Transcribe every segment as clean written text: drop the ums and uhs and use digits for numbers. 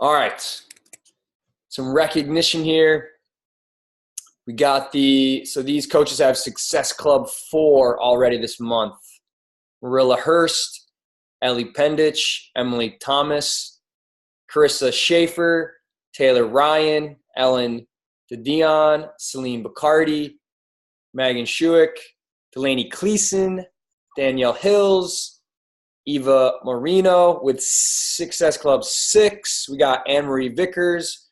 All right. Some recognition here. We got these coaches have Success Club 4 already this month. Marilla Hurst, Ellie Pendich, Emily Thomas, Carissa Schaefer, Taylor Ryan, Ellen DeDion, Celine Bacardi, Megan Schuick, Delaney Cleason, Danielle Hills, Eva Marino with Success Club 6. We got Anne-Marie Vickers,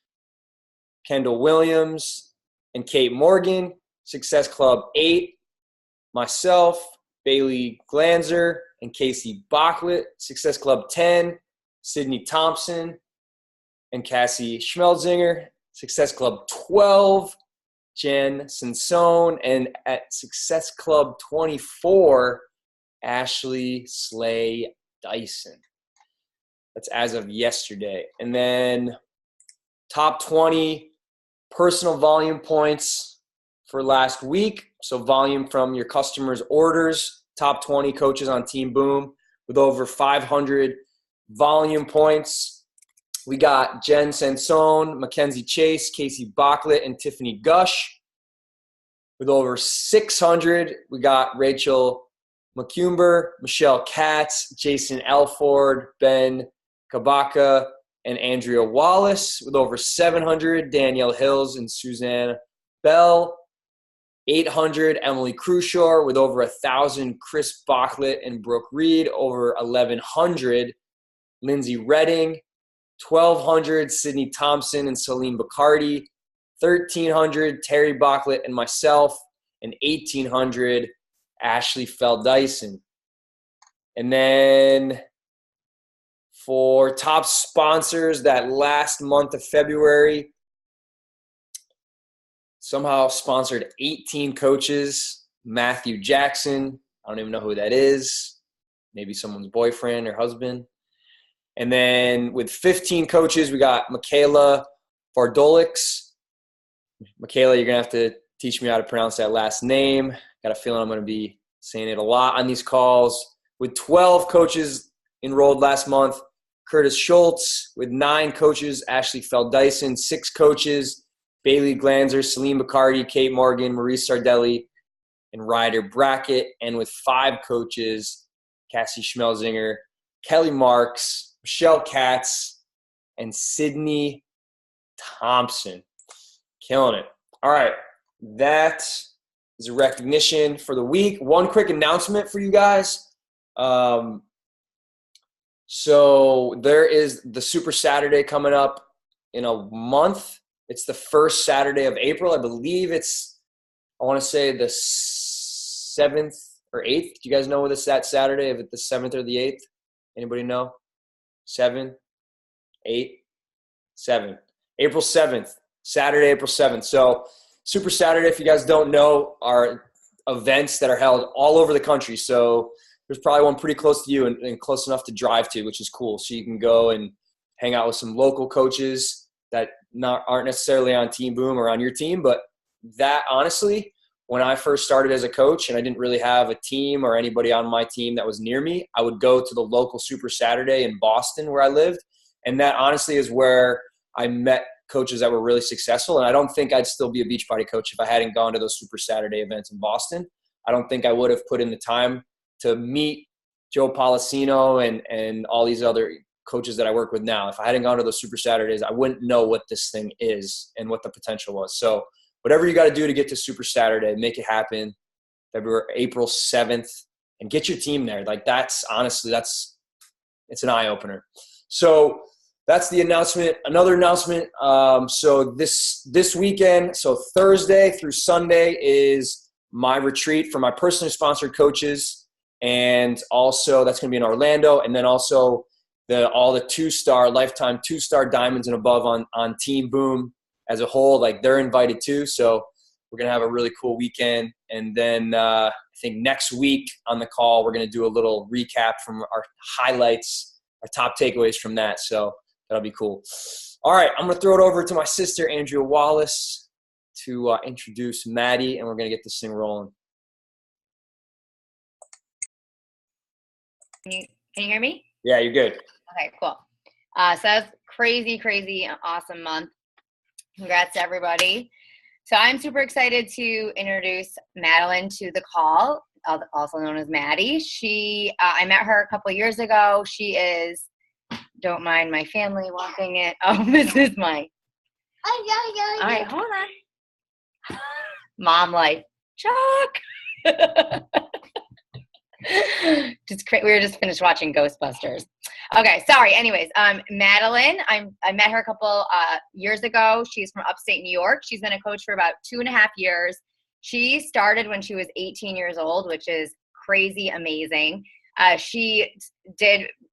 Kendall Williams, and Kate Morgan. Success Club 8. Myself, Bailey Glanzer, and Casey Bachlet. Success Club 10. Sydney Thompson and Cassie Schmelzinger. Success Club 12. Jen Sansone. And at Success Club 24, Ashley Slay Dyson. That's as of yesterday. And then top 20 personal volume points for last week. So volume from your customers' orders. Top 20 coaches on Team Boom with over 500 volume points. We got Jen Sansone, Mackenzie Chase, Casey Bachlet, and Tiffany Gush. With over 600, we got Rachel McCumber, Michelle Katz, Jason Elford, Ben Kabaka, and Andrea Wallace. With over 700, Danielle Hills and Suzanne Bell. 800, Emily Crushore. With over 1,000, Chris Bachlet and Brooke Reed. Over 1,100, Lindsay Redding. 1,200, Sydney Thompson and Celine Bacardi. 1,300, Terry Bachlet and myself. And 1,800, Ashley Fell Dyson. And then for top sponsors that last month of February, somehow sponsored 18 coaches. Matthew Jackson, I don't even know who that is. Maybe someone's boyfriend or husband. And then with 15 coaches, we got Michaela Vardolix. Michaela, you're going to have to teach me how to pronounce that last name. Got a feeling I'm going to be saying it a lot on these calls. With 12 coaches enrolled last month, Curtis Schultz. With 9 coaches, Ashley Fell Dyson. 6 coaches, Bailey Glanzer, Celine Bacardi, Kate Morgan, Marie Sardelli, and Ryder Brackett. And with 5 coaches, Cassie Schmelzinger, Kelly Marks, Michelle Katz, and Sydney Thompson. Killing it. All right. That is a recognition for the week. One quick announcement for you guys. So there is the Super Saturday coming up in a month. It's the first Saturday of April. I believe I want to say the 7th or 8th. Do you guys know what it's that Saturday? If it's the 7th or the 8th? Anybody know? 7, 8, 7. April 7th. Saturday, April 7th. So Super Saturday, if you guys don't know, are events that are held all over the country. So there's probably one pretty close to you and close enough to drive to, which is cool. So you can go and hang out with some local coaches that aren't necessarily on Team Boom or on your team. But that, honestly, when I first started as a coach and I didn't really have a team or anybody on my team that was near me, I would go to the local Super Saturday in Boston where I lived. And that, honestly, is where I met coaches that were really successful. And I don't think I'd still be a beach party coach if I hadn't gone to those Super Saturday events in Boston. I don't think I would have put in the time to meet Joe Policino and all these other coaches that I work with now. If I hadn't gone to those Super Saturdays, I wouldn't know what this thing is and what the potential was. So whatever you got to do to get to Super Saturday, make it happen. April 7th, and get your team there. Like it's an eye opener. So that's the announcement. Another announcement. So this weekend, so Thursday through Sunday, is my retreat for my personally sponsored coaches, and also that's going to be in Orlando. And then also all the 2-star, lifetime 2-star diamonds and above on Team Boom as a whole, like they're invited too. So we're going to have a really cool weekend. And then I think next week on the call, we're going to do a little recap from our highlights, our top takeaways from that. So that'll be cool. All right, I'm going to throw it over to my sister, Andrea Wallace, to introduce Maddie, and we're going to get this thing rolling. Can you hear me? Yeah, you're good. Okay, cool. So that was crazy, awesome month. Congrats to everybody. So I'm super excited to introduce Madeline to the call, also known as Maddie. I met her a couple years ago. She is, don't mind my family walking it. Oh, this is my. All right, hold on. Mom life. Chuck. We were just finished watching Ghostbusters. Okay, sorry. Anyways, Madeline, I met her a couple years ago. She's from upstate New York. She's been a coach for about 2.5 years. She started when she was 18 years old, which is crazy amazing. She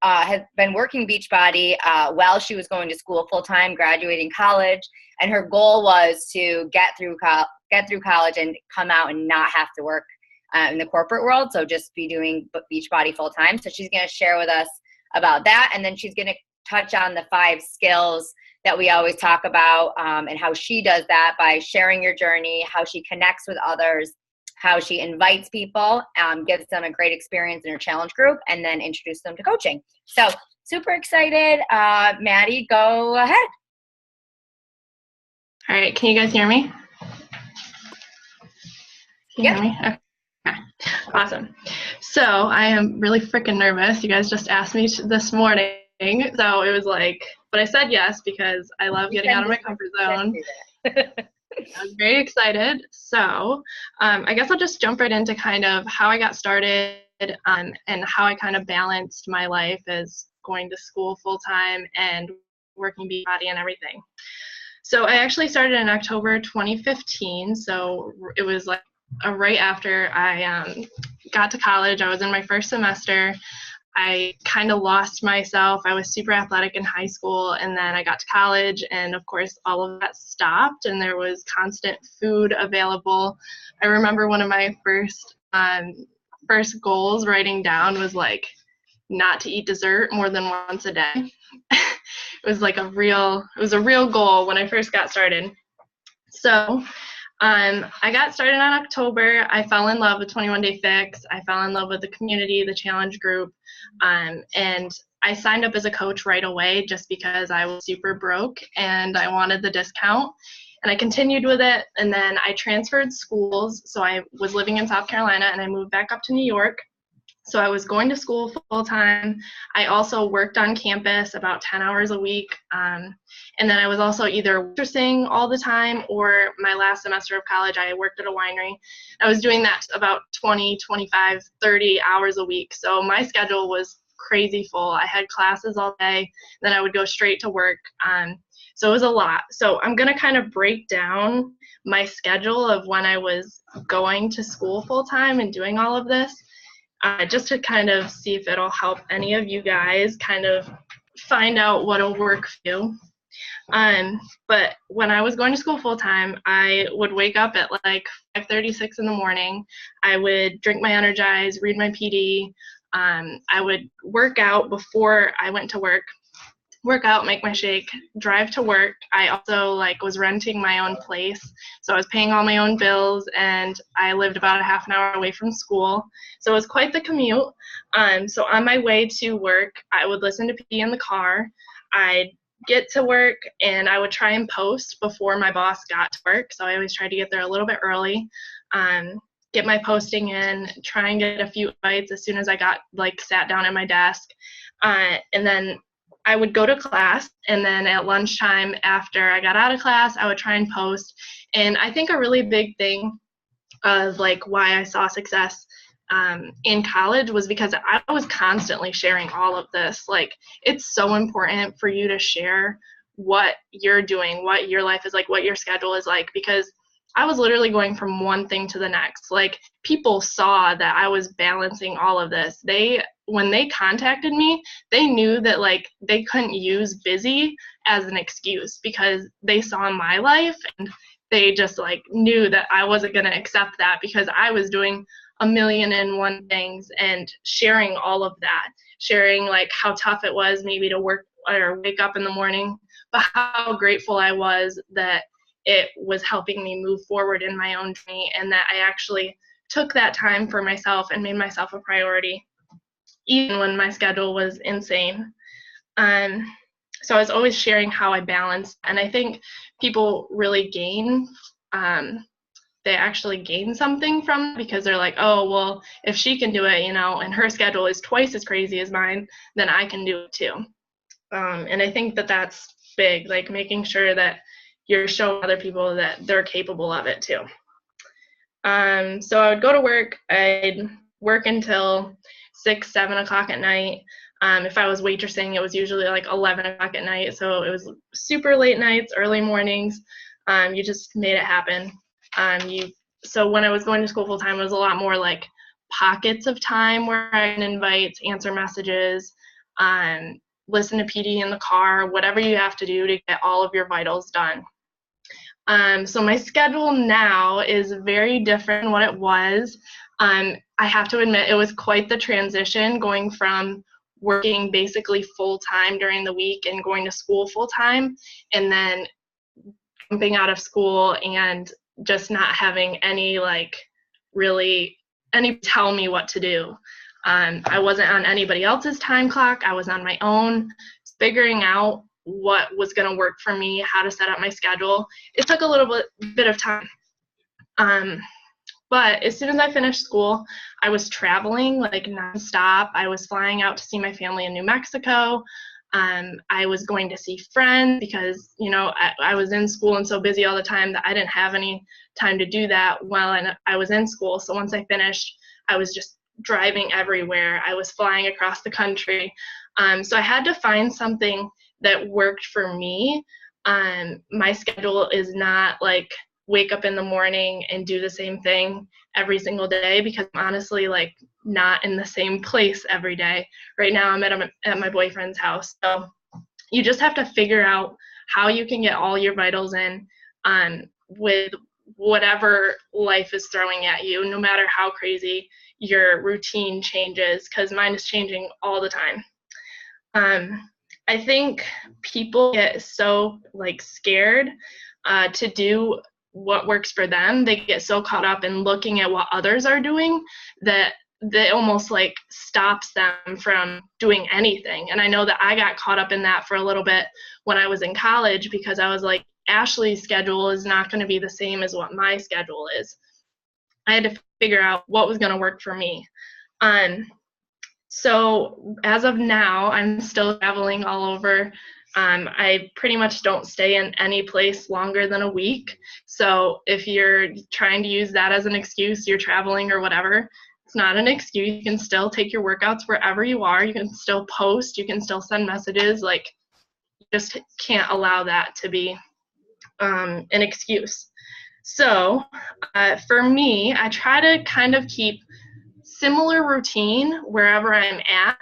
has been working Beachbody while she was going to school full time, graduating college, and her goal was to get through college and come out and not have to work in the corporate world, so just be doing Beachbody full time. So she's going to share with us about that, and then she's going to touch on the 5 skills that we always talk about, and how she does that by sharing your journey, how she connects with others, how she invites people, gives them a great experience in her challenge group, and then introduce them to coaching. So super excited. Maddie, go ahead. All right, can you guys hear me? Can you hear me? Okay. Awesome. So I am really freaking nervous. You guys just asked me this morning, so it was like, but I said yes because I love getting out of my comfort zone. I was very excited. So I guess I'll just jump right into kind of how I got started and how I kind of balanced my life as going to school full time and working Beachbody and everything. So I actually started in October 2015. So it was like right after I got to college. I was in my first semester. I kind of lost myself. I was super athletic in high school, and then I got to college, and of course all of that stopped, and there was constant food available. I remember one of my first goals writing down was like not to eat dessert more than once a day. It was a real goal when I first got started. So I got started in October. I fell in love with 21 Day Fix. I fell in love with the community, the challenge group, and I signed up as a coach right away just because I was super broke and I wanted the discount. And I continued with it, and then I transferred schools. So I was living in South Carolina, and I moved back up to New York. So I was going to school full time. I also worked on campus about 10 hours a week. And then I was also either waitressing all the time, or my last semester of college, I worked at a winery. I was doing that about 20, 25, 30 hours a week. So my schedule was crazy full. I had classes all day, then I would go straight to work. So it was a lot. So I'm going to kind of break down my schedule of when I was going to school full time and doing all of this. Just to kind of see if it'll help any of you guys kind of find out what'll work for you. But when I was going to school full time, I would wake up at like 5:36 in the morning. I would drink my Energize, read my PD. I would work out before I went to work make my shake, drive to work. I also was renting my own place, so I was paying all my own bills, and I lived about a half an hour away from school, so it was quite the commute. So on my way to work, I would listen to PD in the car. I'd get to work, and I would try and post before my boss got to work, so I always tried to get there a little bit early, get my posting in, try and get a few bites as soon as I got sat down at my desk, and then I would go to class, and then at lunchtime after I got out of class, I would try and post. And I think a really big thing of why I saw success in college was because I was constantly sharing all of this. It's so important for you to share what you're doing, what your life is like, what your schedule is like, because I was literally going from one thing to the next. People saw that I was balancing all of this. When they contacted me, they knew that they couldn't use busy as an excuse, because they saw my life, and they just knew that I wasn't going to accept that, because I was doing 1,000,001 things and sharing all of that, sharing how tough it was maybe to work or wake up in the morning, but how grateful I was that it was helping me move forward in my own journey, and that I actually took that time for myself and made myself a priority, even when my schedule was insane. So I was always sharing how I balanced, and I think people really gain, they actually gain something from it, because they're like, oh, well, if she can do it, and her schedule is twice as crazy as mine, then I can do it too. And I think that that's big, like making sure that you're showing other people that they're capable of it too. So I would go to work, I'd work until 6, 7 o'clock at night. If I was waitressing, it was usually like 11 o'clock at night. So it was super late nights, early mornings. You just made it happen. So when I was going to school full time, it was a lot more like pockets of time where I can invite, answer messages, listen to PD in the car, whatever you have to do to get all of your vitals done. So my schedule now is very different than what it was. I have to admit, it was quite the transition going from working basically full time during the week and going to school full time, and then jumping out of school and just not having any tell me what to do. I wasn't on anybody else's time clock. I was on my own, figuring out what was going to work for me, how to set up my schedule. It took a little bit of time. But as soon as I finished school, I was traveling like nonstop. I was flying out to see my family in New Mexico. I was going to see friends because, I was in school and so busy all the time that I didn't have any time to do that while I was in school. So once I finished, I was just driving everywhere. I was flying across the country. So I had to find something that worked for me. My schedule is not like wake up in the morning and do the same thing every single day, because I'm honestly like not in the same place every day. Right now I'm at my boyfriend's house. So you just have to figure out how you can get all your vitals in with whatever life is throwing at you, no matter how crazy your routine changes, because mine is changing all the time. I think people get so scared to do what works for them. They get so caught up in looking at what others are doing that almost stops them from doing anything. And I know that I got caught up in that for a little bit when I was in college, because I was like, Ashley's schedule is not going to be the same as what my schedule is. I had to figure out what was going to work for me. So as of now, I'm still traveling all over. I pretty much don't stay in any place longer than a week. So if you're trying to use that as an excuse, you're traveling or whatever, it's not an excuse. You can still take your workouts wherever you are. You can still post. You can still send messages. You just can't allow that to be an excuse. So for me, I try to kind of keep similar routine wherever I'm at,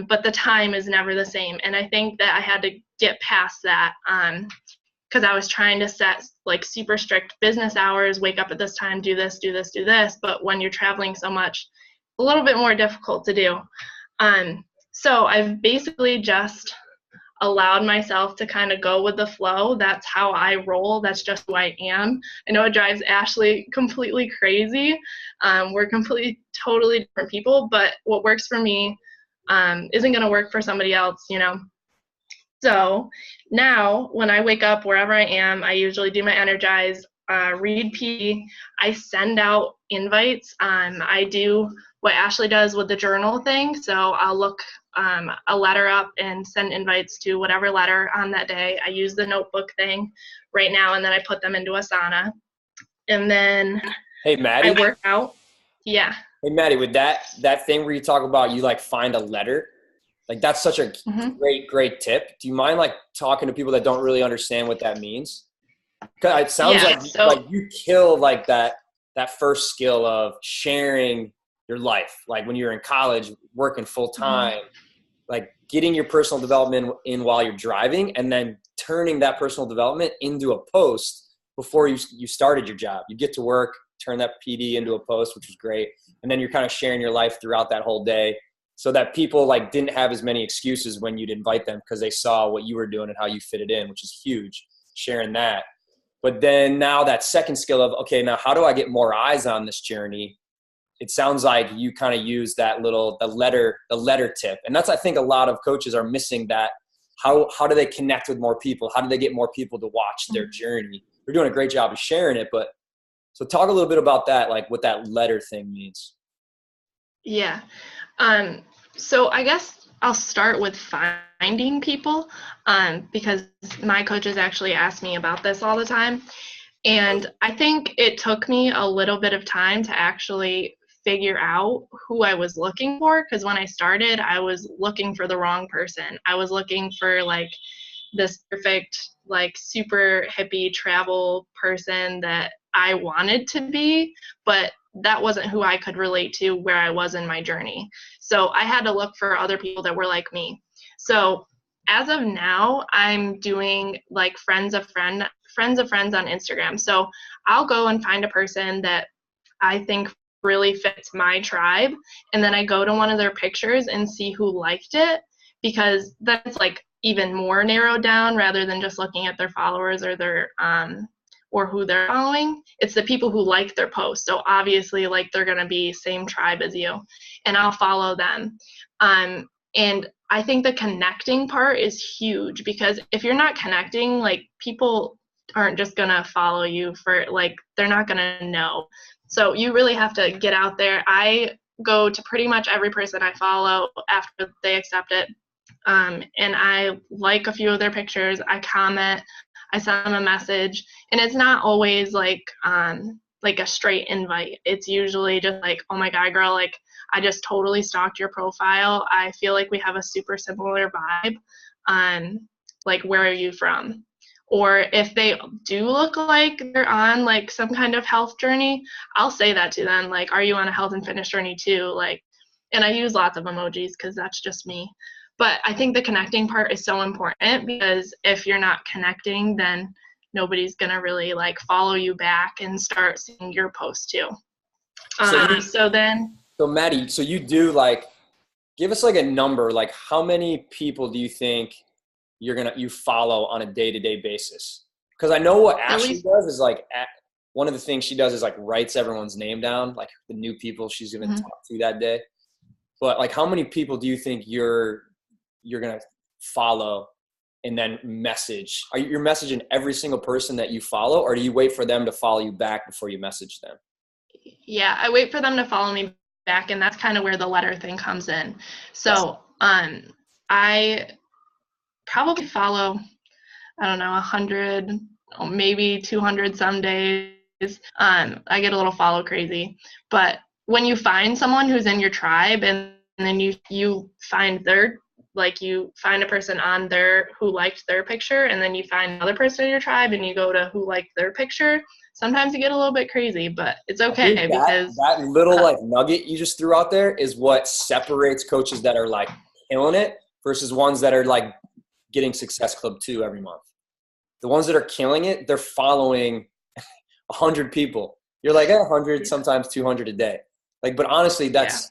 but the time is never the same. And I think that I had to get past that because I was trying to set super strict business hours, wake up at this time, do this, do this, do this. But when you're traveling so much, a little bit more difficult to do. So I've basically just allowed myself to kind of go with the flow. That's how I roll. That's just who I am. I know it drives Ashley completely crazy. We're totally different people, but what works for me isn't going to work for somebody else, So now when I wake up wherever I am, I usually do my Energize, read PD. I send out invites. I do what Ashley does with the journal thing. So I'll look a letter up and send invites to whatever letter on that day. I use the notebook thing right now, and then I put them into Asana. And then Hey, Maddie. I work out. Yeah. Hey, Maddie, with that thing where you talk about you find a letter, that's such a great tip. Do you mind talking to people that don't really understand what that means? Because it sounds like you kill that first skill of sharing your life. When you're in college, working full time, getting your personal development in while you're driving, and then turning that personal development into a post before you started your job. You get to work, turn that PD into a post, which is great. And then you're kind of sharing your life throughout that whole day so that people didn't have as many excuses when you'd invite them because they saw what you were doing and how you fit it in, which is huge, sharing that. But then now that second skill of, okay, now how do I get more eyes on this journey? It sounds like you kind of use the letter tip. And that's, I think a lot of coaches are missing that how do they connect with more people? How do they get more people to watch their journey? They're doing a great job of sharing it, but so talk a little bit about that, like what that letter thing means. Yeah. So I guess I'll start with finding people, because my coaches actually ask me about this all the time. And I think it took me a little bit of time to actually figure out who I was looking for, because when I started, I was looking for the wrong person. I was looking for like this perfect, like super hippie travel person that I wanted to be, but that wasn't who I could relate to where I was in my journey. So I had to look for other people that were like me. So as of now, I'm doing like friends of friends on Instagram. So I'll go and find a person that I think really fits my tribe, and then I go to one of their pictures and see who liked it, because that's like even more narrowed down rather than just looking at their followers or their or who they're following. It's the people who like their post. So obviously, like, they're going to be same tribe as you, and I'll follow them. And I think the connecting part is huge, because if you're not connecting, like, people aren't just going to follow you for, like, they're not going to know. So you really have to get out there. I go to pretty much every person I follow after they accept it. And I like a few of their pictures. I comment, I send them a message, and it's not always like a straight invite. It's usually just like, oh my God, girl, like, I just totally stalked your profile. I feel like we have a super similar vibe. Like, where are you from? Or if they do look like they're on like some kind of health journey, I'll say that to them, like, are you on a health and fitness journey too? Like, and I use lots of emojis because that's just me. But I think the connecting part is so important, because if you're not connecting, then nobody's going to really like follow you back and start seeing your post too. So Maddie, so you do, like, give us like a number, like how many people do you think you follow on a day-to-day basis? Because I know what Ashley does is like, one of the things she does is like writes everyone's name down, like the new people she's going to talk to that day. But like, how many people do you think you're going to follow and then message? Are you messaging every single person that you follow, or do you wait for them to follow you back before you message them? Yeah, I wait for them to follow me back, and that's kind of where the letter thing comes in. So I probably follow, I don't know, 100, maybe 200 some days. I get a little follow crazy. But when you find someone who's in your tribe, and then you find you find a person on there who liked their picture, and then you find another person in your tribe and you go to who liked their picture, sometimes you get a little bit crazy, but it's okay, because that little like nugget you just threw out there is what separates coaches that are like killing it versus ones that are like getting Success Club 2 every month. The ones that are killing it, they're following 100 people. You're like 100, sometimes 200 a day. Like, but honestly, that's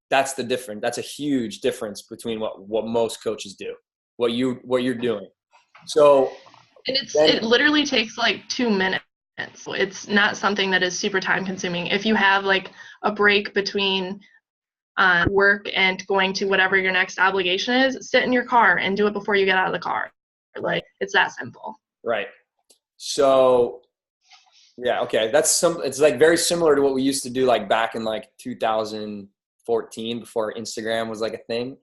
the difference. That's a huge difference between what most coaches do, what you're doing. So, and it literally takes like 2 minutes. So it's not something that is super time consuming. If you have like a break between work and going to whatever your next obligation is, sit in your car and do it before you get out of the car. Like, it's that simple. Right. So yeah, okay. It's like very similar to what we used to do like back in like 2014 before Instagram was like a thing.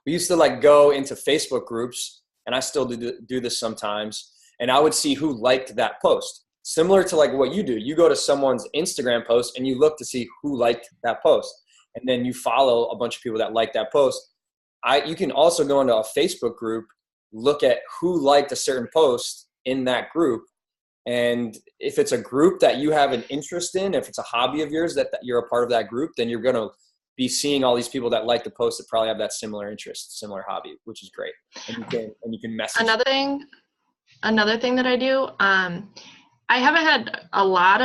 We used to like go into Facebook groups, and I still do this sometimes, and I would see who liked that post. Similar to like what you do. You go to someone's Instagram post and you look to see who liked that post. And then you follow a bunch of people that like that post. You can also go into a Facebook group, look at who liked a certain post in that group. And if it's a group that you have an interest in, if it's a hobby of yours that you're a part of that group, then you're going to be seeing all these people that like the post that probably have that similar interest, similar hobby, which is great. And you can message. Another thing that I do, I haven't had a lot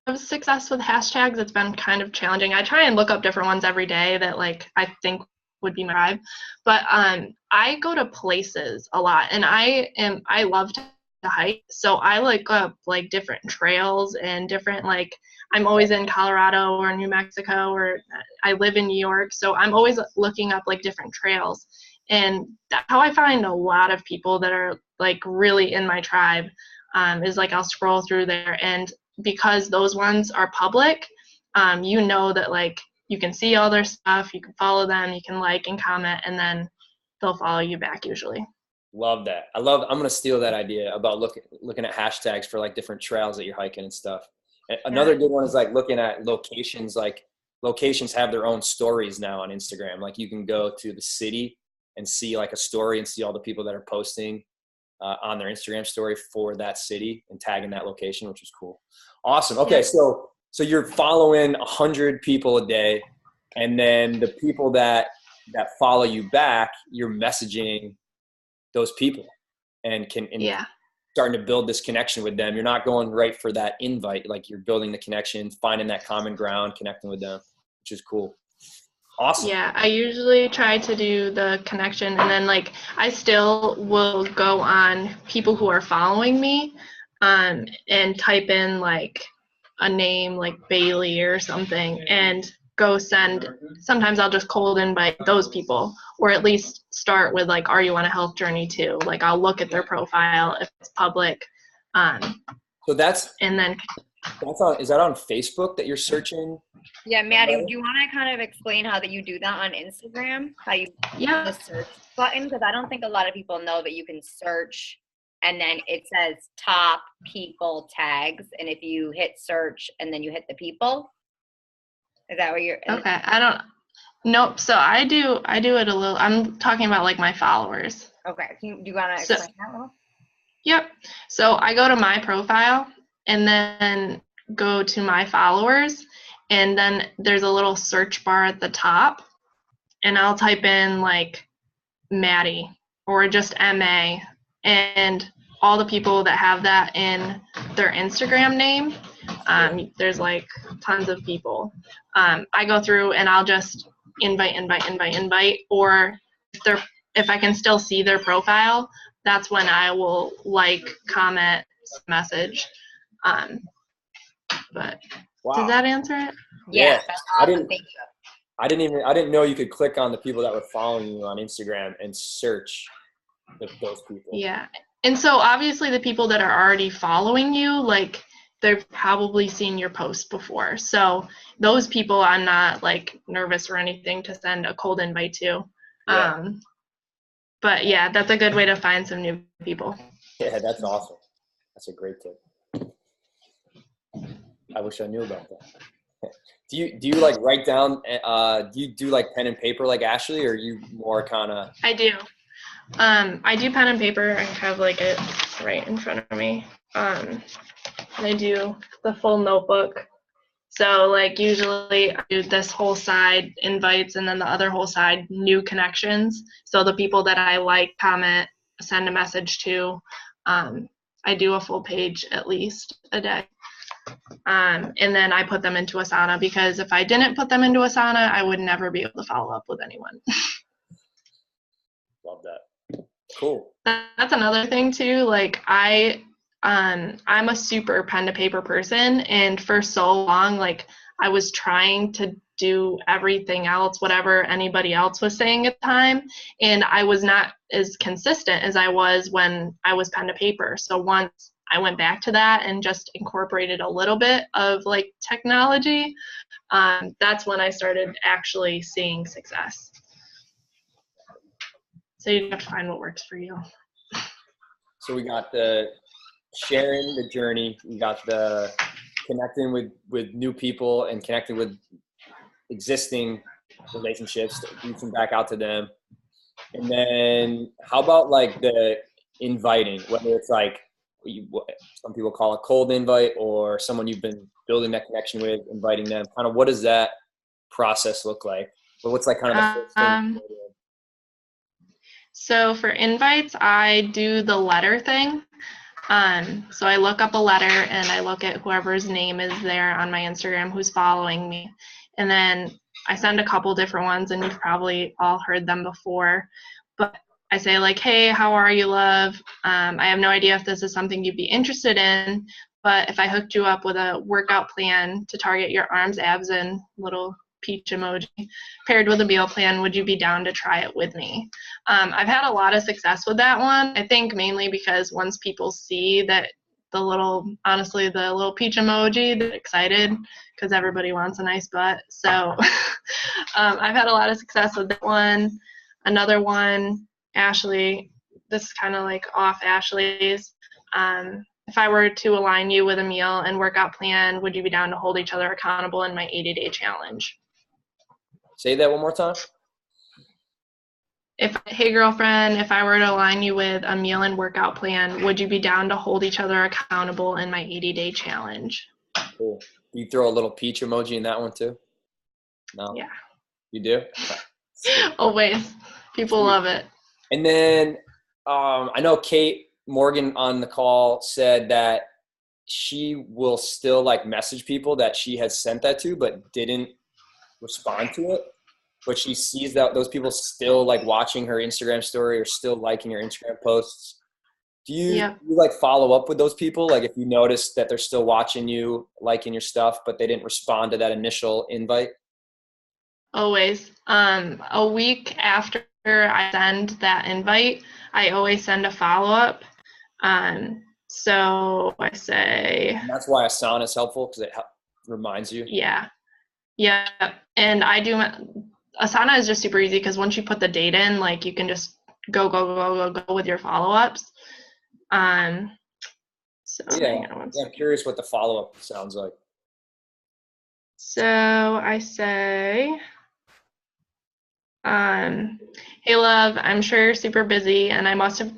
of success with hashtags. It's been kind of challenging. I try and look up different ones every day that like I think would be my vibe. But I go to places a lot, and I love to hike. So I look up like different trails and different, like, I'm always in Colorado or New Mexico, or I live in New York. So I'm always looking up like different trails. And that's how I find a lot of people that are like really in my tribe, is like I'll scroll through there, and because those ones are public, you know that like you can see all their stuff, you can follow them, you can like and comment, and then they'll follow you back usually. Love that. I'm going to steal that idea about looking at hashtags for like different trails that you're hiking and stuff. And another good one is like looking at locations. Like locations have their own stories now on Instagram. Like you can go to the city and see like a story and see all the people that are posting on their Instagram story for that city and tagging that location, which is cool. Awesome. Okay. So you're following 100 people a day, and then the people that follow you back, you're messaging those people and starting to build this connection with them. You're not going right for that invite. Like you're building the connection, finding that common ground, connecting with them, which is cool. Awesome. Yeah, I usually try to do the connection, and then like I still will go on people who are following me, and type in like a name like Bailey or something, and go send. Sometimes I'll just cold invite those people, or at least start with like, are you on a health journey too? Like I'll look at their profile if it's public. So that's on. Is that on Facebook that you're searching? Yeah, Maddie, do you want to kind of explain how that you do that on Instagram? How you the search button? Because I don't think a lot of people know that you can search and then it says top people tags. And if you hit search and then you hit the people, is that where you're? Okay, nope. So I do it a little. I'm talking about like my followers. Okay, do you want to explain that a little? Yep. So I go to my profile and then go to my followers, and then there's a little search bar at the top, and I'll type in like Maddie or just MA, and all the people that have that in their Instagram name, there's like tons of people. I go through and I'll just invite, or if I can still see their profile, that's when I will like, comment, message. But wow. Does that answer it? Yeah. That's awesome. Thank you. I didn't know you could click on the people that were following you on Instagram and search those people. Yeah. And so obviously the people that are already following you, like they've probably seen your post before. So those people I'm not like nervous or anything to send a cold invite to. Yeah. But yeah, that's a good way to find some new people. Yeah, that's awesome. That's a great tip. I wish I knew about that. Do you like write down, do you do like pen and paper like Ashley, or are you more kind of? I do. I do pen and paper. I have like it right in front of me. And I do the full notebook. So like usually I do this whole side invites, and then the other whole side new connections. So the people that I like, comment, send a message to, I do a full page at least a day. And then I put them into Asana, because if I didn't put them into Asana, I would never be able to follow up with anyone. Love that. Cool. That's another thing too. Like I'm a super pen to paper person, and for so long, like I was trying to do everything else, whatever anybody else was saying at the time, and I was not as consistent as I was when I was pen to paper. So once I went back to that and just incorporated a little bit of like technology, that's when I started actually seeing success. So you have to find what works for you. So we got the sharing the journey, we got the connecting with new people and connecting with existing relationships, reaching back out to them. And then how about like the inviting, whether it's like some people call it cold invite, or someone you've been building that connection with, inviting them, kind of what does that process look like? But what's like kind of the first thing? So for invites, I do the letter thing. So I look up a letter and I look at whoever's name is there on my Instagram who's following me. And then I send a couple different ones, and you've probably all heard them before. But I say like, hey, how are you, love? I have no idea if this is something you'd be interested in, but if I hooked you up with a workout plan to target your arms, abs, and little peach emoji paired with a meal plan. Would you be down to try it with me? I've had a lot of success with that one. I think mainly because once people see that the little peach emoji, they're excited because everybody wants a nice butt. So I've had a lot of success with that one. Another one, Ashley, this is kind of like off Ashley's. If I were to align you with a meal and workout plan, would you be down to hold each other accountable in my 80-day challenge? Say that one more time. Hey girlfriend, if I were to align you with a meal and workout plan, would you be down to hold each other accountable in my 80-day challenge? Cool. You throw a little peach emoji in that one too? No? Yeah. You do? Always. People Sweet. love it. And then I know Kate Morgan on the call said that she will still like message people that she has sent that to but didn't respond to it. But she sees that those people still like watching her Instagram story or still liking her Instagram posts. Do you like follow up with those people? Like if you notice that they're still watching you, liking your stuff, but they didn't respond to that initial invite? Always. A week after I send that invite, I always send a follow-up. So I say. And that's why Asana is helpful because it reminds you. Yeah. Yeah. And Asana is just super easy because once you put the date in, like you can just go with your follow-ups. So yeah, I'm curious what the follow-up sounds like. So I say, hey love, I'm sure you're super busy and I must have,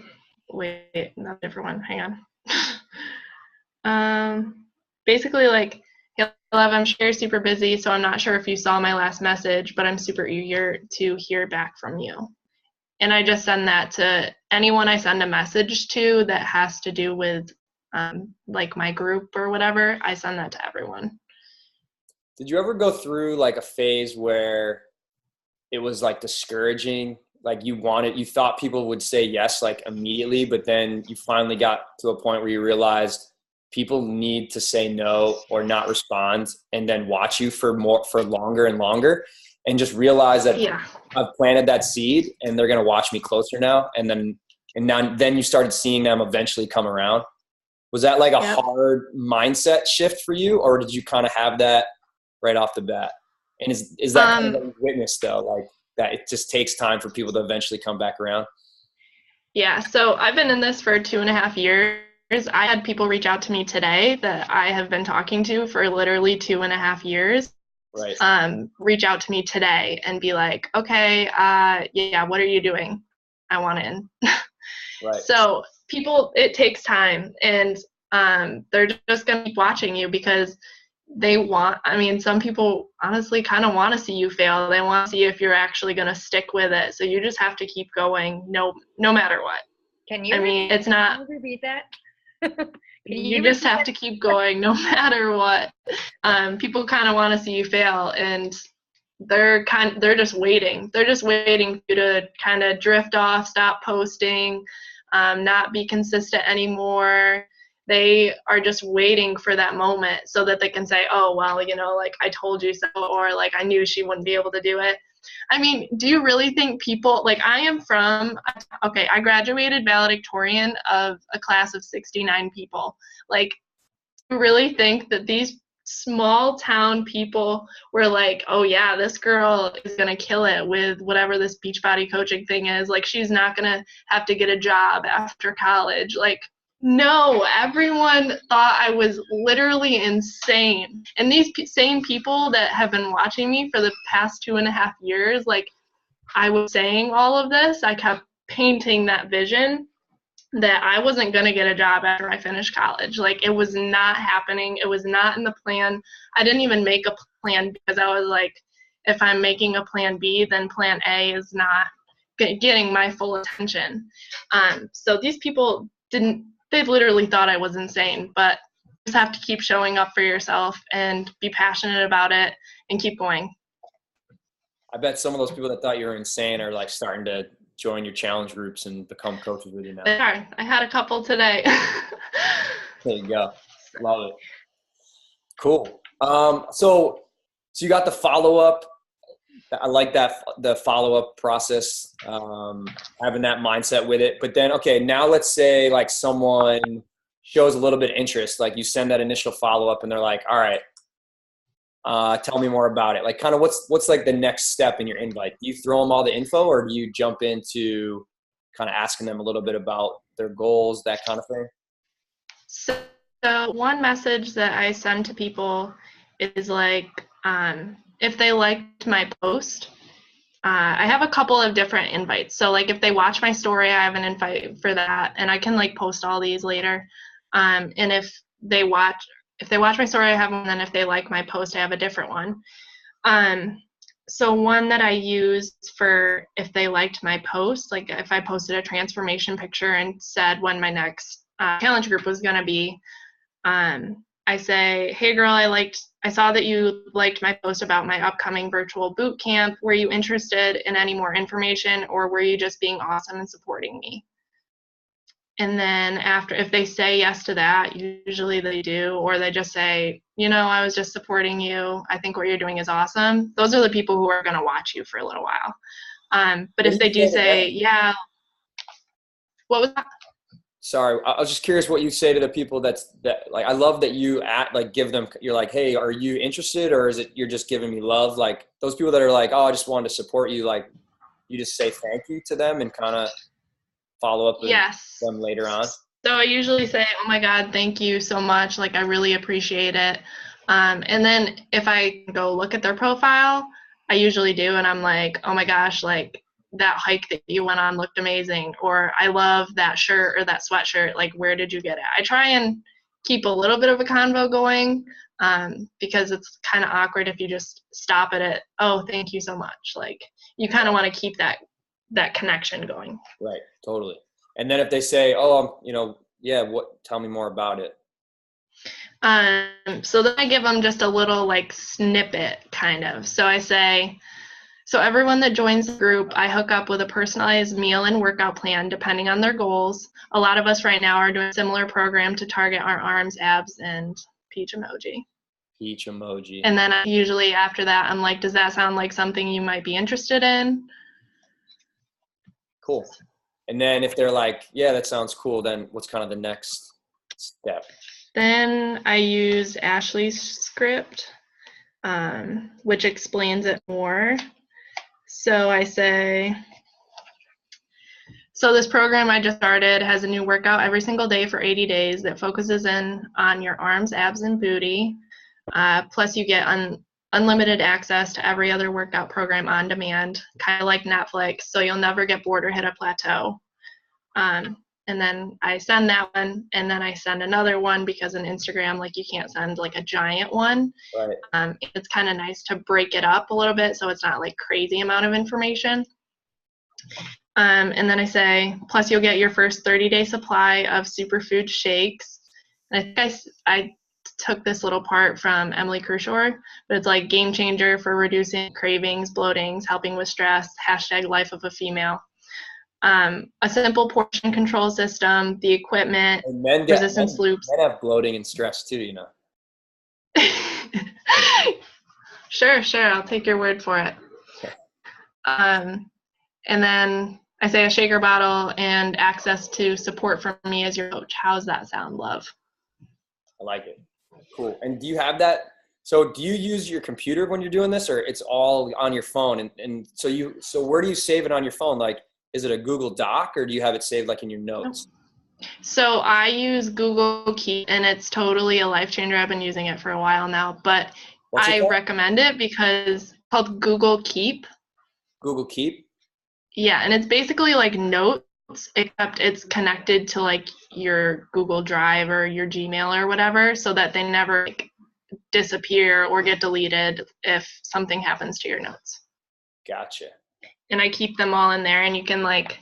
wait, not a different one, hang on. Basically like, hey love, I'm sure you're super busy, so I'm not sure if you saw my last message, but I'm super eager to hear back from you. And I just send that to anyone I send a message to that has to do with like my group or whatever. I send that to everyone. Did you ever go through like a phase where it was like discouraging? Like you thought people would say yes like immediately, but then you finally got to a point where you realized people need to say no or not respond and then watch you for longer and longer and just realize that I've planted that seed and they're going to watch me closer now. And then you started seeing them eventually come around. Was that like a hard mindset shift for you, or did you kind of have that right off the bat? And is that kind of what you witnessed though, like that it just takes time for people to eventually come back around? Yeah. So I've been in this for 2.5 years. I had people reach out to me today that I have been talking to for literally 2.5 years. Right. Reach out to me today and be like, okay, what are you doing? I want in. Right. So people, it takes time, and they're just going to keep watching you because some people honestly kind of want to see you fail. They want to see if you're actually going to stick with it. So you just have to keep going no matter what. It's not. Can you repeat that? You just have to keep going no matter what. People kind of want to see you fail, and they're just waiting. They're just waiting for you to kind of drift off, stop posting, not be consistent anymore. They are just waiting for that moment so that they can say, oh, well, like I told you so, or like I knew she wouldn't be able to do it. I mean, do you really think people, like I graduated valedictorian of a class of 69 people. Like, do you really think that these small town people were like, oh yeah, this girl is going to kill it with whatever this Beachbody coaching thing is. Like, she's not going to have to get a job after college. Like, no, everyone thought I was literally insane. And these same people that have been watching me for the past 2.5 years, like I was saying all of this, I kept painting that vision that I wasn't going to get a job after I finished college. Like it was not happening. It was not in the plan. I didn't even make a plan because I was like, if I'm making a plan B, then plan A is not getting my full attention. So these people they literally thought I was insane, but you just have to keep showing up for yourself and be passionate about it and keep going. I bet some of those people that thought you were insane are like starting to join your challenge groups and become coaches with you now. They are. I had a couple today. There you go. Love it. Cool. So you got the follow-up I like that, the follow-up process, having that mindset with it. But then, okay, now let's say like someone shows a little bit of interest, like you send that initial follow-up and they're like, all right, tell me more about it. Like kind of what's like the next step in your invite? Do you throw them all the info, or do you jump into kind of asking them a little bit about their goals, that kind of thing? So one message that I send to people is like, if they liked my post, I have a couple of different invites. So like if they watch my story, I have an invite for that, and I can like post all these later. And if they watch my story, I have one. And if they like my post, I have a different one. So one that I use for if they liked my post, like if I posted a transformation picture and said when my next challenge group was going to be, I say, hey girl, I saw that you liked my post about my upcoming virtual boot camp. Were you interested in any more information, or were you just being awesome and supporting me? And then if they say yes to that, usually they do, or they just say, I was just supporting you. I think what you're doing is awesome. Those are the people who are going to watch you for a little while. But if they do say, yeah, what was that? Sorry, I was just curious what you say to the people that like, I love that you give them, you're like, hey, are you interested? Or is it, you're just giving me love? Like those people that are like, oh, I just wanted to support you. Like you just say thank you to them and kind of follow up with them later on. So I usually say, oh my God, thank you so much. Like I really appreciate it. And then if I go look at their profile, I usually do. And I'm like, oh my gosh, like that hike that you went on looked amazing, or I love that shirt or that sweatshirt, like where did you get it? I try and keep a little bit of a convo going, because it's kind of awkward if you just stop at it, oh, thank you so much. Like you kind of want to keep that connection going. Right, totally. And then if they say, oh, tell me more about it. So then I give them just a little like snippet kind of. So I say, so everyone that joins the group, I hook up with a personalized meal and workout plan depending on their goals. A lot of us right now are doing a similar program to target our arms, abs, and peach emoji. Peach emoji. And then usually after that, I'm like, does that sound like something you might be interested in? Cool. And then if they're like, yeah, that sounds cool, then what's kind of the next step? Then I use Ashley's script, which explains it more. So I say, so this program I just started has a new workout every single day for 80 days that focuses in on your arms, abs, and booty. Plus you get unlimited access to every other workout program on demand, kind of like Netflix, so you'll never get bored or hit a plateau. And then I send that one, and then I send another one because on Instagram, like you can't send like a giant one. Right. It's kind of nice to break it up a little bit so it's not like crazy amount of information. And then I say, plus you'll get your first 30-day supply of superfood shakes. And I think I took this little part from Emily Kershaw, but it's like game changer for reducing cravings, bloatings, helping with stress, #life of a female. A simple portion control system, the equipment, resistance loops. Men have bloating and stress too, Sure, I'll take your word for it. And then I say a shaker bottle and access to support from me as your coach. How's that sound, love? I like it. Cool. And do you have that? So do you use your computer when you're doing this, or it's all on your phone? And so where do you save it on your phone? Like, is it a Google Doc, or do you have it saved like in your notes? So I use Google Keep, and it's totally a life changer. I've been using it for a while now, but I recommend it because it's called Google Keep. Google Keep? Yeah, and it's basically like notes, except it's connected to like your Google Drive or your Gmail or whatever, so that they never like disappear or get deleted if something happens to your notes. Gotcha. And I keep them all in there, and you can like,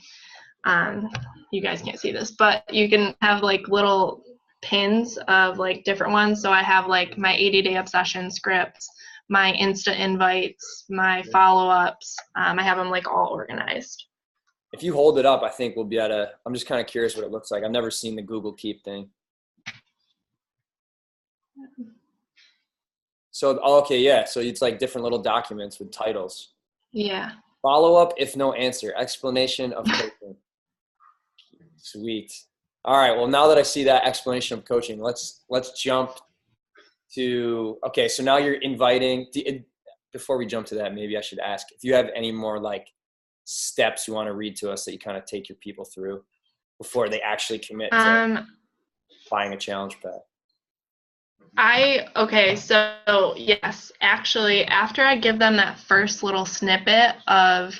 you guys can't see this, but you can have like little pins of like different ones. So I have like my 80-day obsession scripts, my Insta invites, my follow-ups. I have them like all organized. If you hold it up, I think we'll be I'm just kind of curious what it looks like. I've never seen the Google Keep thing. So, okay, yeah. So it's like different little documents with titles. Yeah. Follow up if no answer. Explanation of coaching. Sweet. All right. Well, now that I see that explanation of coaching, let's jump to, okay, so now you're inviting, before we jump to that, maybe I should ask if you have any more like steps you want to read to us that you kind of take your people through before they actually commit to buying a challenge pack. Okay, so yes, actually, after I give them that first little snippet of,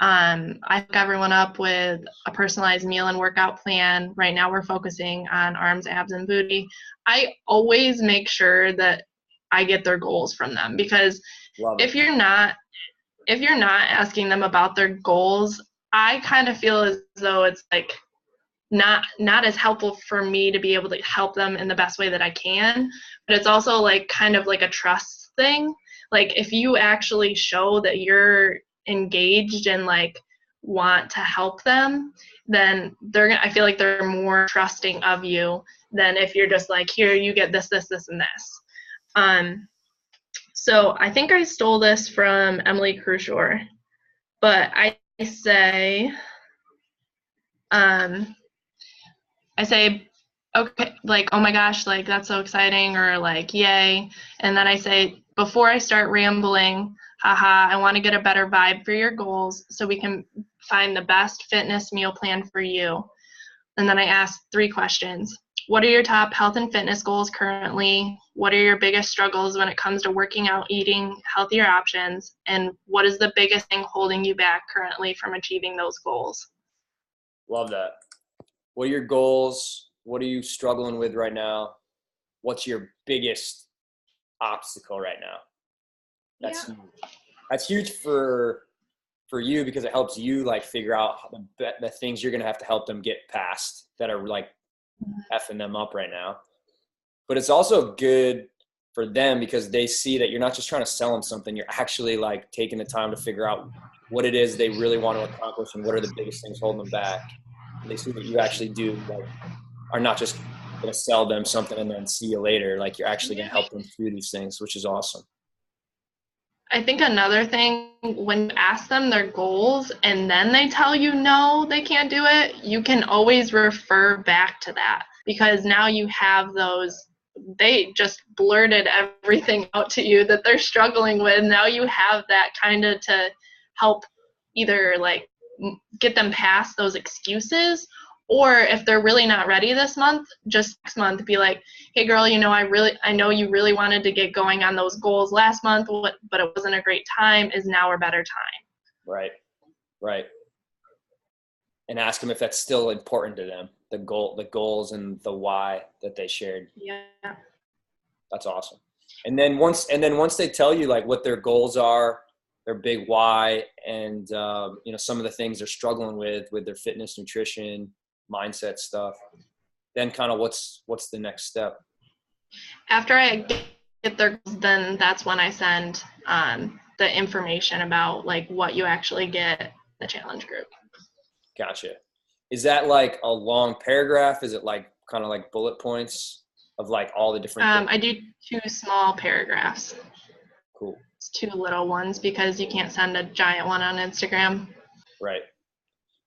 I hook everyone up with a personalized meal and workout plan. Right now we're focusing on arms, abs, and booty. I always make sure that I get their goals from them, because if you're not asking them about their goals, I kind of feel as though it's like not as helpful for me to be able to help them in the best way that I can. But it's also like kind of like a trust thing. Like if you actually show that you're engaged and like want to help them, then I feel like they're more trusting of you than if you're just like, here, you get this, this, this, and this. So I think I stole this from Emily Crushore, but I say, okay, like, oh my gosh, like, that's so exciting, or like, yay. And then I say, before I start rambling, haha, I want to get a better vibe for your goals so we can find the best fitness meal plan for you. And then I ask 3 questions. What are your top health and fitness goals currently? What are your biggest struggles when it comes to working out, eating healthier options? And what is the biggest thing holding you back currently from achieving those goals? Love that. What are your goals? What are you struggling with right now? What's your biggest obstacle right now? That's huge. That's huge for you, because it helps you like figure out the things you're going to have to help them get past that are like effing them up right now. But it's also good for them because they see that you're not just trying to sell them something. You're actually like taking the time to figure out what it is they really want to accomplish and what are the biggest things holding them back. And they see that you actually do like are not just going to sell them something and then see you later. Like you're actually going to help them through these things, which is awesome. I think another thing, when you ask them their goals and then they tell you no, they can't do it, you can always refer back to that, because now you have those, they just blurted everything out to you that they're struggling with. Now you have that kind of to help either like get them past those excuses, or if they're really not ready this month, just next month be like, hey girl, you know, I know you really wanted to get going on those goals last month, but it wasn't a great time. Is now a better time? Right. And ask them if that's still important to them, the goals and the why that they shared. Yeah. That's awesome. And then once they tell you like what their goals are, their big why, and you know, some of the things they're struggling with their fitness, nutrition, mindset stuff, then kind of what's the next step? After I get their goals, then that's when I send the information about like what you actually get the challenge group. Gotcha. Is that like a long paragraph? Is it like kind of like bullet points of like all the different things? I do 2 small paragraphs. Cool. It's 2 little ones because you can't send a giant one on Instagram. Right.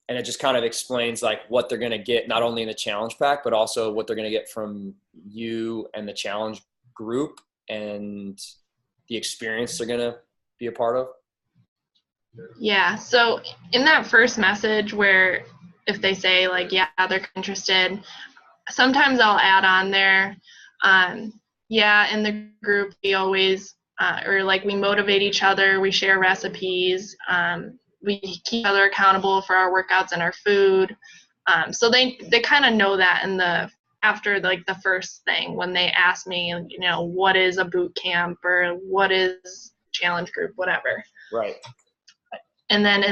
And it just kind of explains like what they're going to get, not only in the challenge pack, but also what they're going to get from you and the challenge group and the experience they're going to be a part of. Yeah. So in that first message where if they say like, yeah, they're interested, sometimes I'll add on there, yeah, in the group, we always, or like we motivate each other, we share recipes, we keep each other accountable for our workouts and our food. So they kind of know that after like the first thing, when they ask me, you know, what is a boot camp or what is challenge group, whatever. Right. And then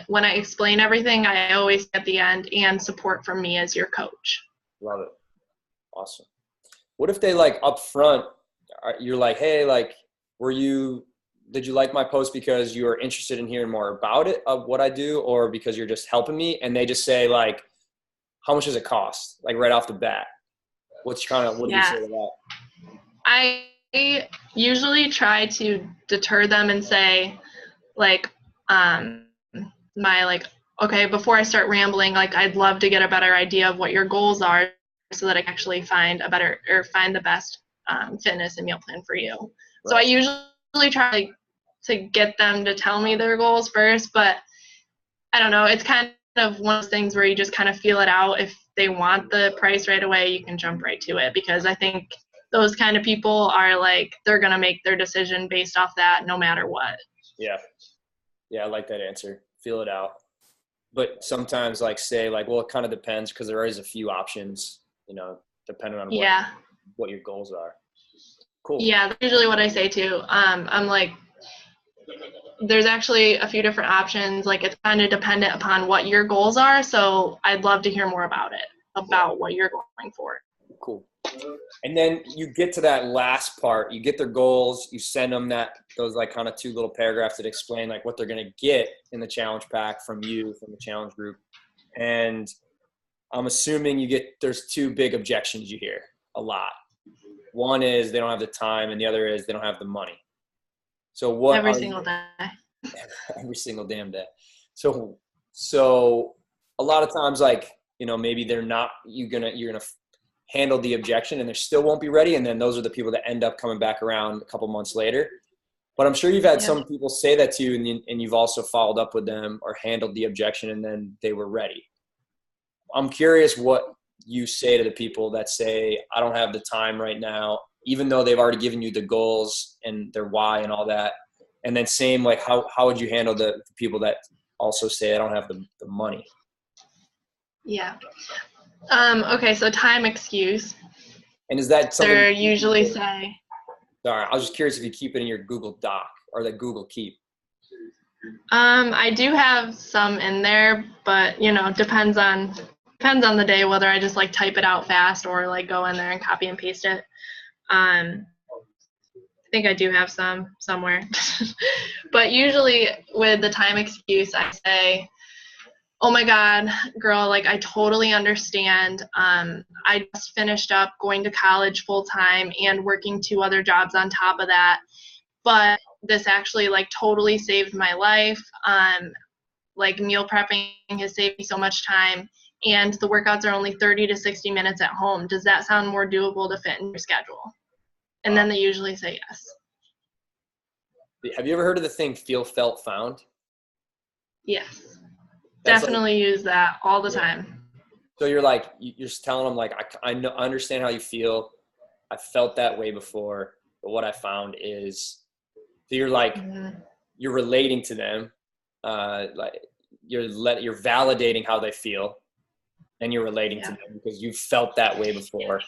when I explain everything, I always at the end, and support from me as your coach. Love it. Awesome. What if they like up front, you're like, hey, like, did you like my post because you are interested in hearing more about it, of what I do, or because you're just helping me? And they just say like, how much does it cost? Like right off the bat, what do you say to that? I usually try to deter them and say like, my like, okay, before I start rambling, like I'd love to get a better idea of what your goals are so that I can actually find the best fitness and meal plan for you. Right. So I usually try to get them to tell me their goals first, but I don't know, it's kind of one of those things where you just kind of feel it out. If they want the price right away, you can jump right to it, because I think those kind of people are like, they're going to make their decision based off that no matter what. Yeah. Yeah, I like that answer. Feel it out. But sometimes like say like, well, it kind of depends, because there is a few options, you know, depending on what your goals are. Cool. Yeah, that's usually what I say too. I'm like, there's actually a few different options. Like it's kind of dependent upon what your goals are. So I'd love to hear more about what you're going for. Cool. And then you get to that last part, you get their goals, you send them those like kind of 2 little paragraphs that explain like what they're going to get in the challenge pack from the challenge group. And I'm assuming there's 2 big objections you hear a lot. One is they don't have the time, and the other is they don't have the money. So every single day. Every single damn day. So a lot of times, like, you know, maybe you're gonna handle the objection and they still won't be ready, and then those are the people that end up coming back around a couple months later. But I'm sure you've had some people say that to you, and you've also followed up with them or handled the objection, and then they were ready. I'm curious what you say to the people that say, I don't have the time right now, even though they've already given you the goals and their why and all that. And then same, like how would you handle the people that also say, I don't have the money? Yeah. Okay, so time excuse. And is that something they usually say? Sorry, I was just curious if you keep it in your Google Doc or the Google Keep. I do have some in there, but you know, depends on the day whether I just like type it out fast or like go in there and copy and paste it. I think I do have some somewhere. But usually with the time excuse, I say, oh my God, girl, like I totally understand. I just finished up going to college full time and working 2 other jobs on top of that. But this actually like totally saved my life. Like meal prepping has saved me so much time, and the workouts are only 30 to 60 minutes at home. Does that sound more doable to fit in your schedule? And then they usually say yes. Have you ever heard of the thing feel, felt, found? Yes. Definitely use that all the time. So you're just telling them like, I understand how you feel. I felt that way before, but what I found is, so you're like, you're relating to them. Like you're validating how they feel, and you're relating to them because you felt that way before.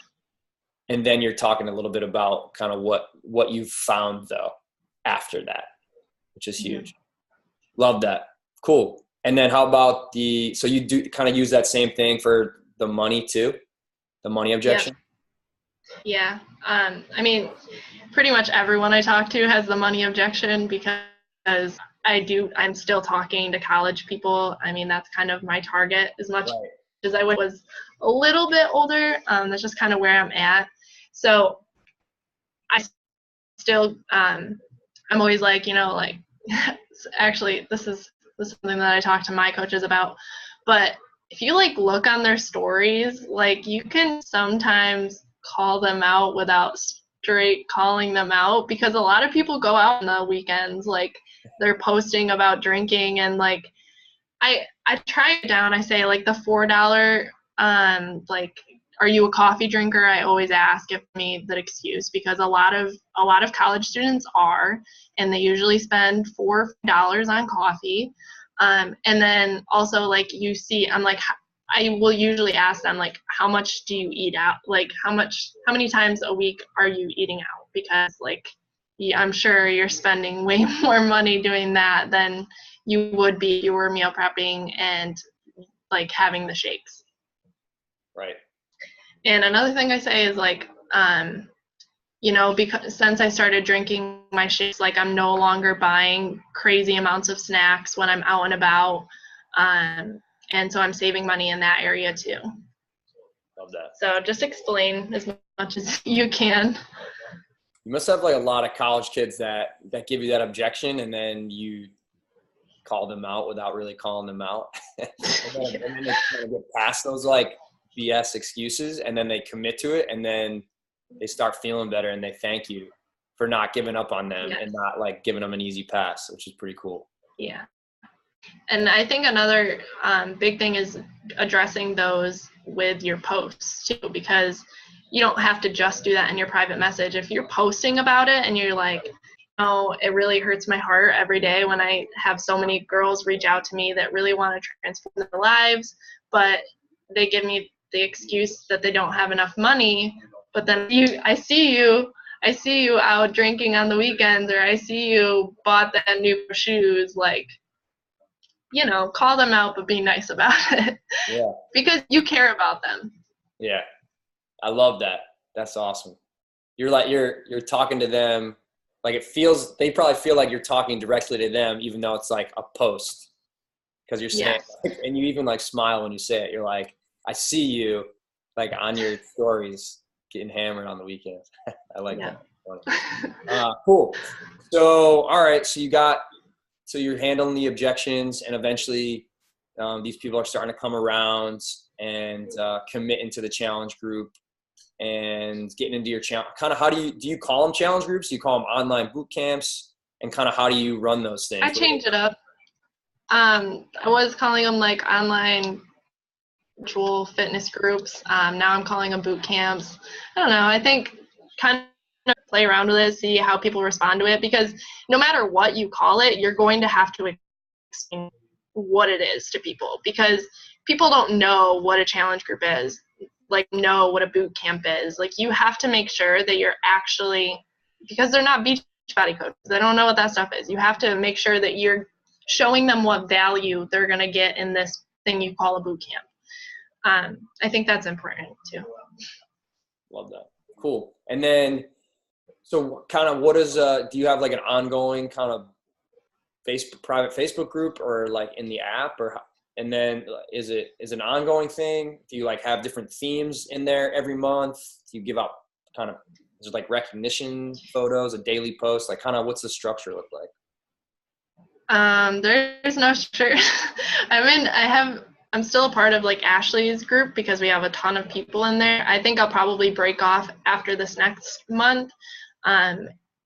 And then you're talking a little bit about kind of what you've found though after that, which is huge. Love that. Cool. And then how about so you do kind of use that same thing for the money too, the money objection? Yeah. I mean, pretty much everyone I talk to has the money objection, because I'm still talking to college people. I mean, that's kind of my target as much as I was a little bit older. That's just kind of where I'm at. So I still, I'm always like, you know, like, actually, this is something that I talk to my coaches about. But if you like look on their stories, like you can sometimes call them out without straight calling them out, because a lot of people go out on the weekends, like they're posting about drinking, and like I try it down. I say like the $4 like, are you a coffee drinker? I always ask, give me that excuse, because a lot of college students are, and they usually spend $4 on coffee. And then also like you see, I'm like, I will usually ask them like, how much do you eat out? Like how many times a week are you eating out? Because like, I'm sure you're spending way more money doing that than you would be if you were meal prepping and like having the shakes. Right. And another thing I say is like, you know, because since I started drinking my shakes, like I'm no longer buying crazy amounts of snacks when I'm out and about. And so I'm saving money in that area too. Love that. So just explain as much as you can. You must have like a lot of college kids that give you that objection, and then you call them out without really calling them out. and then they kind of get past those like BS excuses, and then they commit to it, and then they start feeling better, and they thank you for not giving up on them and not like giving them an easy pass, which is pretty cool. Yeah. And I think another big thing is addressing those with your posts too, because you don't have to just do that in your private message. If you're posting about it and you're like, oh, it really hurts my heart every day when I have so many girls reach out to me that really want to transform their lives, but they give me the excuse that they don't have enough money. But then I see you out drinking on the weekends, or I see you bought that new shoes. Like, you know, call them out, but be nice about it. Yeah. Because you care about them. Yeah. I love that. That's awesome. You're like, you're talking to them. Like they probably feel like you're talking directly to them, even though it's like a post, because you're saying, and you even like smile when you say it. You're like, I see you like on your stories getting hammered on the weekends. I like that. Cool. So, all right. So you're handling the objections, and eventually these people are starting to come around and commit into the challenge group and getting into your challenge. Kind of how do you call them challenge groups? Do you call them online boot camps? And kind of how do you run those things? I changed it up. I was calling them like online virtual fitness groups. Now I'm calling them boot camps. I don't know. I think kind of play around with it, see how people respond to it, because no matter what you call it, you're going to have to explain what it is to people, because people don't know what a challenge group is, like know what a boot camp is. Like, you have to make sure that you're actually, because they're not beach body coaches, they don't know what that stuff is. You have to make sure that you're showing them what value they're going to get in this thing you call a boot camp. I think that's important too. Love that. Cool. And then, so kind of what is, do you have like an ongoing kind of private Facebook group, or like in the app, or, and then is it an ongoing thing? Do you like have different themes in there every month? Do you give out kind of, is it like recognition photos, a daily post? Like kind of what's the structure look like? There's no structure. I'm still a part of like Ashley's group because we have a ton of people in there. I think I'll probably break off after this next month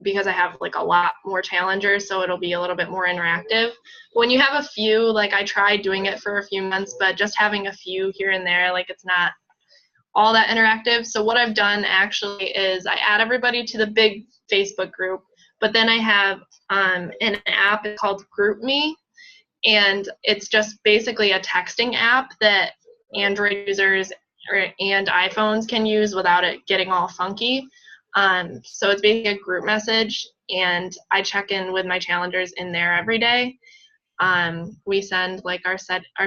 because I have like a lot more challengers, so it'll be a little bit more interactive. When you have a few, like I tried doing it for a few months, but just having a few here and there, like it's not all that interactive. So what I've done actually is I add everybody to the big Facebook group, but then I have an app called GroupMe. And it's just basically a texting app that Android users and iPhones can use without it getting all funky. So it's basically a group message, and I check in with my challengers in there every day. We send like our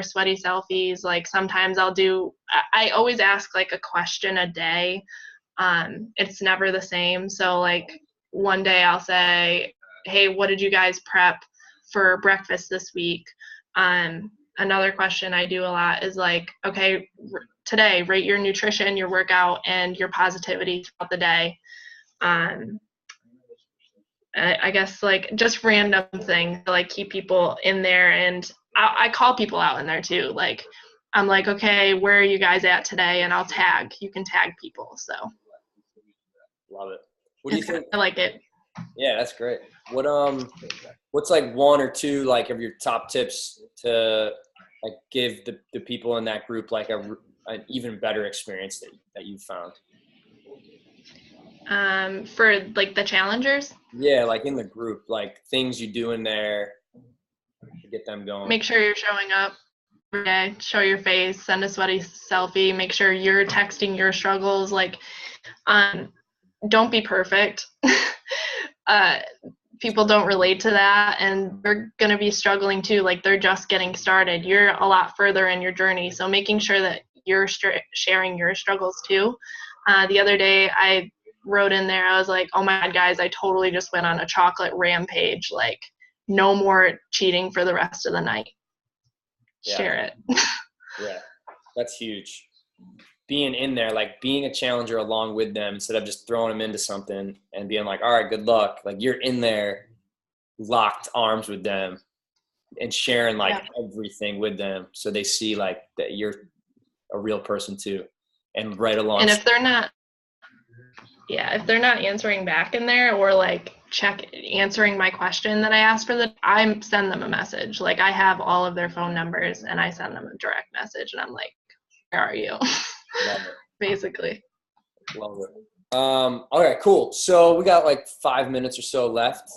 sweaty selfies. Like sometimes I always ask like a question a day. It's never the same. So like one day I'll say, hey, what did you guys prep for breakfast this week? Another question I do a lot is like, okay, today rate your nutrition, your workout, and your positivity throughout the day. I guess like just random things to like keep people in there, and I call people out in there too. Like I'm like, okay, where are you guys at today? And you can tag people. So love it. What do you think? I like it. Yeah, that's great. What's like one or two like of your top tips to like give the people in that group like an even better experience that you found? For like the challengers? Yeah, like in the group, like things you do in there to get them going. Make sure you're showing up every day, show your face, send a sweaty selfie, make sure you're texting your struggles. Like, don't be perfect. People don't relate to that, and they're going to be struggling too. Like they're just getting started. You're a lot further in your journey. So making sure that you're sharing your struggles too. The other day I wrote in there, I was like, oh my God, guys, I totally just went on a chocolate rampage. Like no more cheating for the rest of the night. Yeah. Share it. Yeah, that's huge. Being in there, like being a challenger along with them instead of just throwing them into something and being like, all right, good luck. Like you're in there locked arms with them and sharing like everything with them, so they see like that you're a real person too, and right along. And if they're not answering back in there, or like answering my question that I asked for, I send them a message. Like, I have all of their phone numbers and I send them a direct message, and I'm like, where are you? Basically. Love it. Okay, cool. So we got like 5 minutes or so left.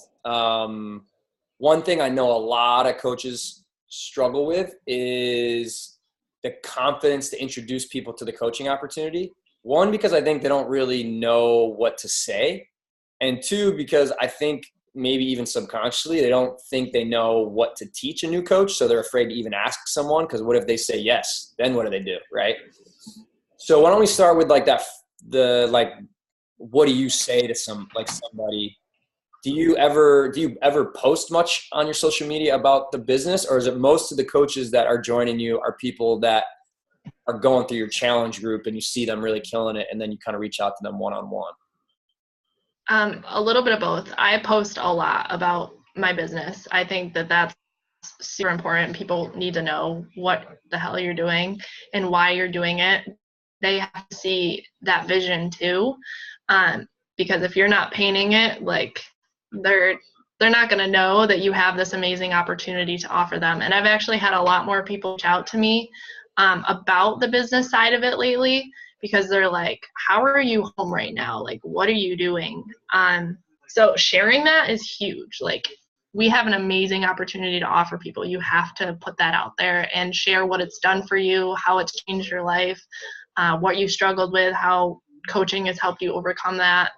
One thing I know a lot of coaches struggle with is the confidence to introduce people to the coaching opportunity. One, because I think they don't really know what to say. And two, because I think maybe even subconsciously, they don't think they know what to teach a new coach. So they're afraid to even ask someone, because what if they say yes? Then what do they do, right? So why don't we start with like what do you say to somebody? Do you ever post much on your social media about the business, or is it most of the coaches that are joining you are people that are going through your challenge group and you see them really killing it, and then you kind of reach out to them one-on-one? A little bit of both. I post a lot about my business. I think that that's super important. People need to know what the hell you're doing and why you're doing it. They have to see that vision too. Because if you're not painting it, like, they're not going to know that you have this amazing opportunity to offer them. And I've actually had a lot more people reach out to me about the business side of it lately, because they're like, how are you home right now? Like, what are you doing? So sharing that is huge. Like, we have an amazing opportunity to offer people. You have to put that out there and share what it's done for you, how it's changed your life, what you struggled with, how coaching has helped you overcome that,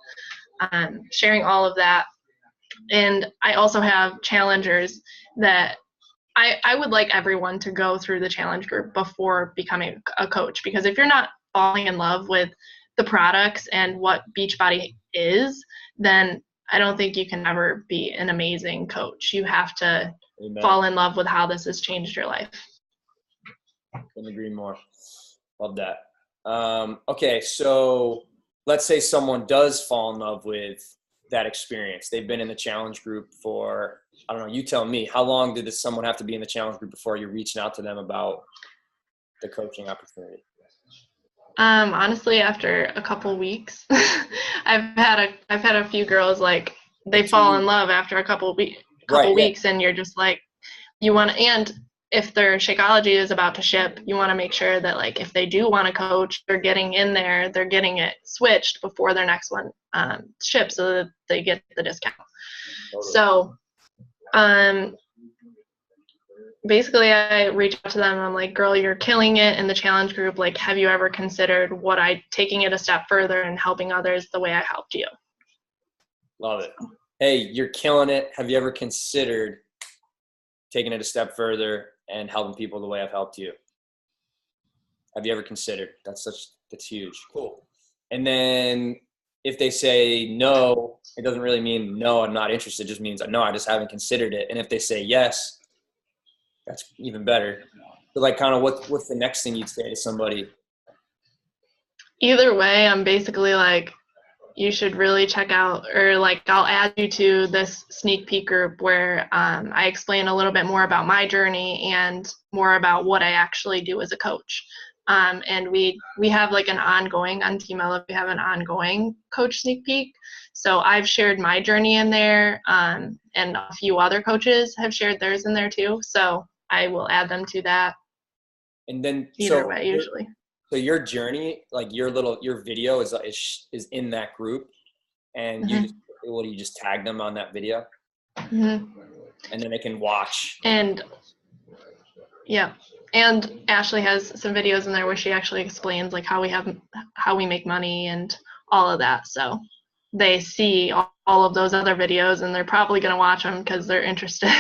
sharing all of that. And I also have challengers that I would like everyone to go through the challenge group before becoming a coach, because if you're not falling in love with the products and what Beachbody is, then I don't think you can ever be an amazing coach. You have to fall in love with how this has changed your life. Couldn't agree more. Love that. Okay, so let's say someone does fall in love with that experience. They've been in the challenge group for, I don't know, you tell me, how long did someone have to be in the challenge group before you're reaching out to them about the coaching opportunity? Honestly, after a couple weeks. I've had a few girls, like, they fall in love after a couple weeks, and you're just like, you want to, and if their Shakeology is about to ship, you want to make sure that, like, if they do want to coach, they're getting in there, they're getting it switched before their next one ships, so that they get the discount. Totally. So basically, I reach out to them and I'm like, girl, you're killing it in the challenge group. Like, have you ever considered taking it a step further and helping others the way I helped you? Love it. Hey, you're killing it. Have you ever considered taking it a step further and helping people the way I've helped you? Have you ever considered? That's huge. Cool. And then if they say no, it doesn't really mean no, I'm not interested. It just means no, I just haven't considered it. And if they say yes, that's even better. So like, kind of what's the next thing you'd say to somebody? Either way, I'm basically like, you should really check out, or like, I'll add you to this sneak peek group where I explain a little bit more about my journey and more about what I actually do as a coach. And we have like an ongoing, on Team Ella, we have an ongoing coach sneak peek. So I've shared my journey in there, and a few other coaches have shared theirs in there too. So I will add them to that. And then either way, usually. So your journey, like your video is in that group, and you just tag them on that video, and then they can watch. And yeah, and Ashley has some videos in there where she actually explains like how we make money and all of that. So they see all of those other videos, and they're probably going to watch them because they're interested.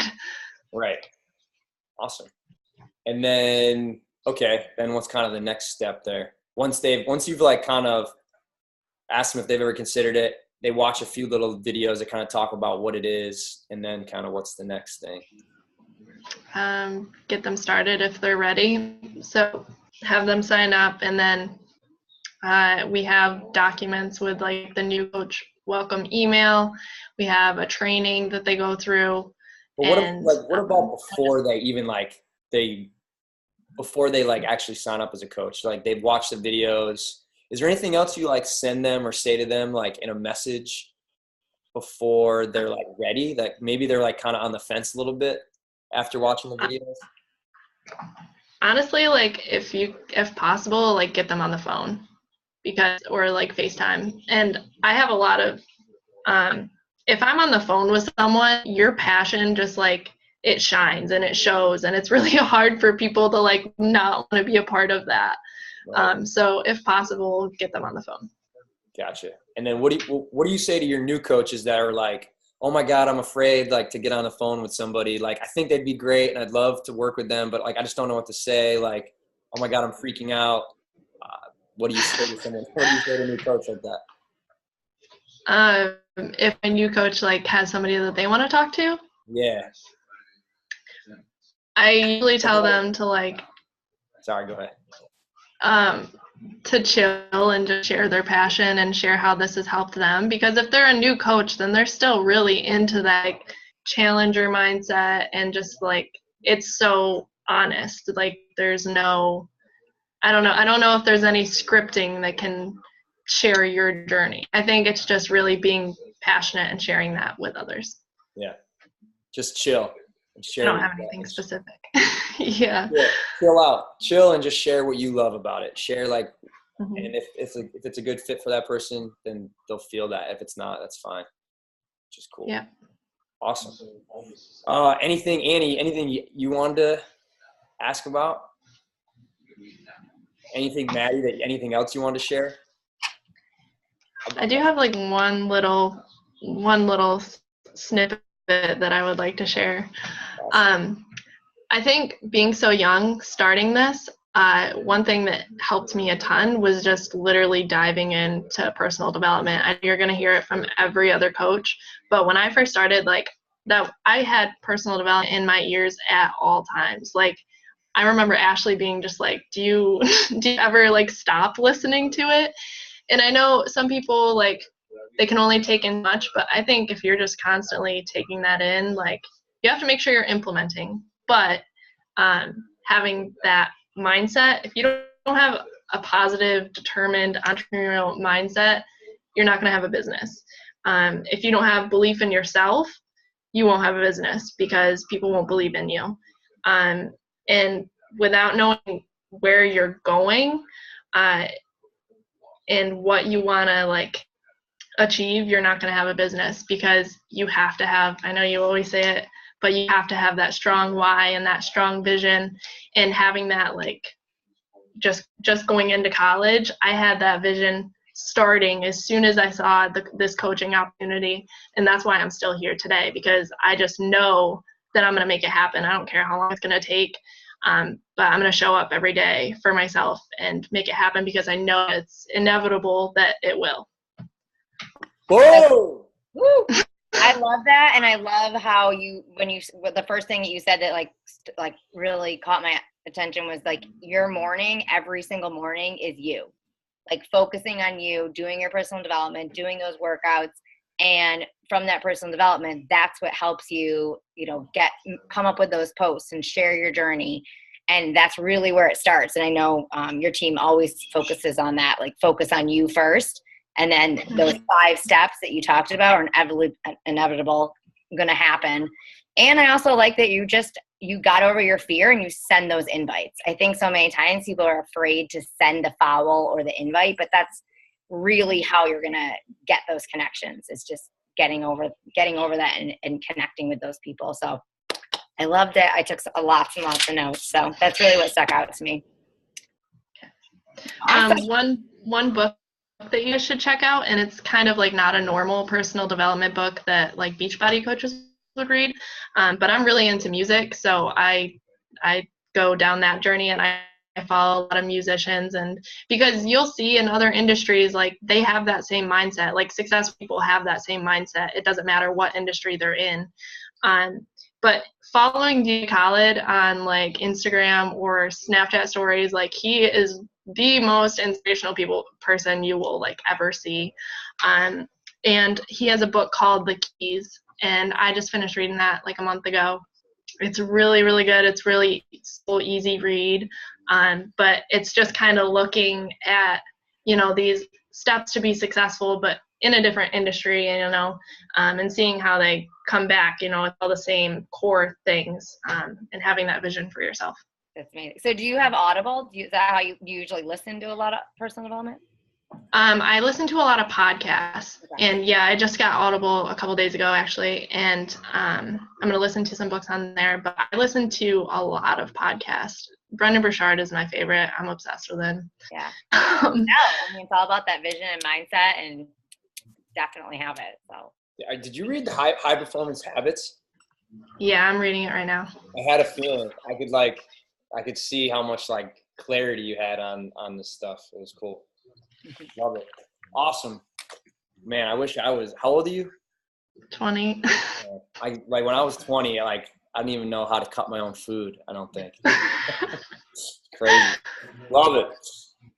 Right. Awesome. And then, okay, then what's kind of the next step there? Once you've like kind of asked them if they've ever considered it, they watch a few little videos that kind of talk about what it is, and then kind of what's the next thing? Get them started if they're ready. So have them sign up, and then we have documents with like the new coach welcome email. We have a training that they go through, But what about before they even before they actually sign up as a coach? Like they've watched the videos. Is there anything else you send them or say to them in a message before they're ready? That maybe they're kind of on the fence a little bit after watching the videos? Honestly, if possible, get them on the phone or FaceTime. And I have a lot of if I'm on the phone with someone, your passion just it shines and it shows, and it's really hard for people to not want to be a part of that. Right. So if possible, get them on the phone. Gotcha. And then what do you say to your new coaches that are oh my God, I'm afraid to get on the phone with somebody. I think they'd be great and I'd love to work with them, but I just don't know what to say. Oh my God, I'm freaking out. What do you say to someone? What do you say to a new coach like that? If a new coach has somebody that they want to talk to? Yeah. I usually tell them to Sorry, go ahead. To chill and just share their passion and share how this has helped them. Because if they're a new coach, then they're still really into that challenger mindset, and just it's so honest. There's no, I don't know if there's any scripting that can share your journey. I think it's just really being passionate and sharing that with others. Yeah. Just chill. I don't have anything specific. Yeah. Chill and just share what you love about it. Share and if it's a good fit for that person, then they'll feel that. If it's not, that's fine. Which is cool. Yeah. Awesome. Anything, Annie, anything you wanted to ask about? Anything, Maddie, anything else you wanted to share? I do have one little snippet that I would like to share. I think being so young, starting this, one thing that helped me a ton was just literally diving into personal development. You're going to hear it from every other coach, but when I first started, that I had personal development in my ears at all times. I remember Ashley being just do you ever stop listening to it? And I know some people they can only take in much, but I think if you're just constantly taking that in, you have to make sure you're implementing. But having that mindset, if you don't have a positive, determined, entrepreneurial mindset, you're not going to have a business. If you don't have belief in yourself, you won't have a business because people won't believe in you. And without knowing where you're going and what you want to achieve, you're not going to have a business, because you have to have, I know you always say it, but you have to have that strong why and that strong vision. And having that just going into college, I had that vision starting as soon as I saw this coaching opportunity. And that's why I'm still here today, because I just know that I'm going to make it happen. I don't care how long it's going to take, but I'm going to show up every day for myself and make it happen, because I know it's inevitable that it will. Whoa! Woo! I love that, and I love how the first thing that you said that really caught my attention was your morning, every single morning is you, focusing on you, doing your personal development, doing those workouts, and from that personal development, that's what helps you, come up with those posts and share your journey, and that's really where it starts. And I know your team always focuses on that, focus on you first. And then those 5 steps that you talked about are inevitable, going to happen. And I also like that you got over your fear and you send those invites. I think so many times people are afraid to send the foul or the invite, but that's really how you're going to get those connections. It's just getting over that and connecting with those people. So I loved it. I took lots and lots of notes. So that's really what stuck out to me. Awesome. One book that you should check out, and it's kind of not a normal personal development book that Beachbody coaches would read, but I'm really into music, so I go down that journey, and I follow a lot of musicians, and because you'll see in other industries they have that same mindset. Successful people have that same mindset. It doesn't matter what industry they're in. But following D. Khaled on Instagram or Snapchat stories, he is the most inspirational person you will ever see. And he has a book called The Keys, and I just finished reading that like a month ago. It's really, really good. It's really so easy read, but it's just kind of looking at, these steps to be successful, but in a different industry, and seeing how they come back, with all the same core things, and having that vision for yourself. That's amazing. So do you have Audible? Is that how you usually listen to a lot of personal development? I listen to a lot of podcasts, and I just got Audible a couple days ago actually, and I'm going to listen to some books on there, but I listen to a lot of podcasts. Brendan Burchard is my favorite. I'm obsessed with him. Yeah. No, it's all about that vision and mindset, and definitely have it. So. Did you read the High Performance Habits? Yeah, I'm reading it right now. I had a feeling I could see how much clarity you had on this stuff. It was cool. Love it. Awesome. Man, I wish I was. How old are you? 20. When I was 20, I didn't even know how to cut my own food, I don't think. Crazy. Love it.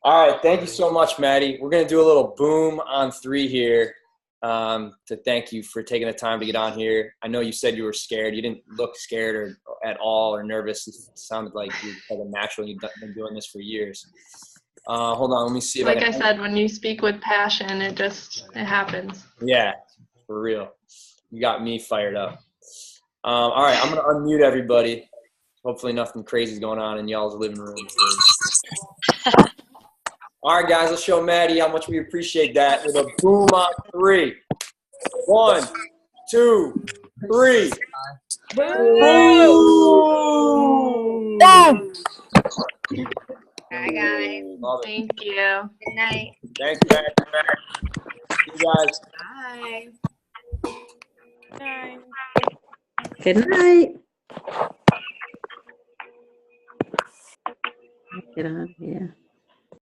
All right. Thank you so much, Maddie. We're going to do a little boom on 3 here to thank you for taking the time to get on here. I know you said you were scared. You didn't look scared or at all or nervous. It sounded like you had a natural. You've been doing this for years. Hold on, let me see. Like I said, when you speak with passion, it happens. Yeah, for real. You got me fired up. All right, I'm going to unmute everybody. Hopefully nothing crazy is going on in y'all's living room. All right, guys, let's show Maddie how much we appreciate that with a boom on 3. 1, 2, 3. Boom! Boom! Bye, guys. Thank you. Good night. Thank you, Maddie. See you guys. Bye. Bye. Good night. Get on, yeah.